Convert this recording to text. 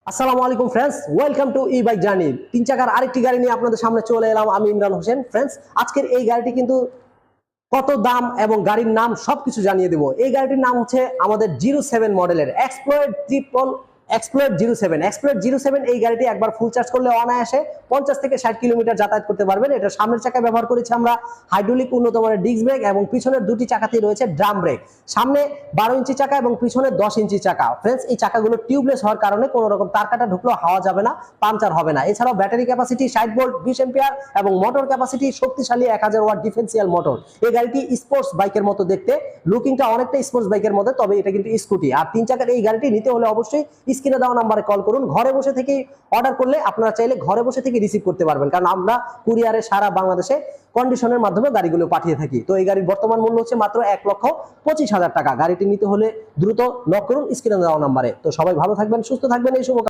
আসসালামু আলাইকুম friends, welcome to E bike journey. তিন চাকার আরেকটি গাড়ি নিয়ে আপনাদের সামনে চলে এলাম। আমি ইমরান হোসেন। ফ্রেন্ডস, আজকের এই গাড়িটি কিন্তু কত দাম এবং গাড়ির নাম সবকিছু জানিয়ে দেবো। এই গাড়িটির নাম হচ্ছে আমাদের 07 মডেলের এক্সপ্লোর 07। এই গাড়িটি একবার ফুল চার্জ করলে অনায়াসে 50 থেকে 60 কিলোমিটার যাতায়াত করতে পারবেন। এটা সামনের চাকা ব্যবহার করেছি আমরা হাইড্রোলিক উন্নত মানের ডিস্ক ব্রেক এবং পিছনের দুটি চাকাতেই রয়েছে ড্রাম ব্রেক। সামনে 12 ইঞ্চি চাকা এবং পিছনে 10 ইঞ্চি চাকা। ফ্রেন্ডস, এই চাকাগুলো টিউবলেস হওয়ার কারণে কোনো রকম তার কাটা ঢুকলেও হাওয়া যাবে না, পাংচার হবে না। এছাড়াও ব্যাটারি ক্যাপাসিটি 60 ভোল্ট 20 এম্পিয়ার এবং মোটর ক্যাপাসিটি শক্তিশালী 1000 ওয়াট ডিফারেন্সিয়াল মোটর। এই গাড়িটি স্পোর্টস বাইকের মতো দেখতে, লুকিংটা অনেকটা স্পোর্টস বাইকের মতো, তবে এটা কিন্তু স্কুটি। আর তিন চাকার এই গাড়িটি নিতে হলে অবশ্যই স্ক্রিনে দেওয়া নাম্বারে কল করুন। ঘরে বসে থেকে অর্ডার করলে আপনারা চাইলে ঘরে বসে থেকে রিসিভ করতে পারবেন, কারণ আমরা কুরিয়ারে সারা বাংলাদেশে কন্ডিশনের মাধ্যমে গাড়িগুলো পাঠিয়ে থাকি। তো এই গাড়ির বর্তমান মূল্য হচ্ছে মাত্র 1,25,000 টাকা। গাড়িটি নিতে হলে দ্রুত নক করুন স্ক্রিনে দেওয়া নাম্বারে। তো সবাই ভালো থাকবেন, সুস্থ থাকবেন, এই শুভ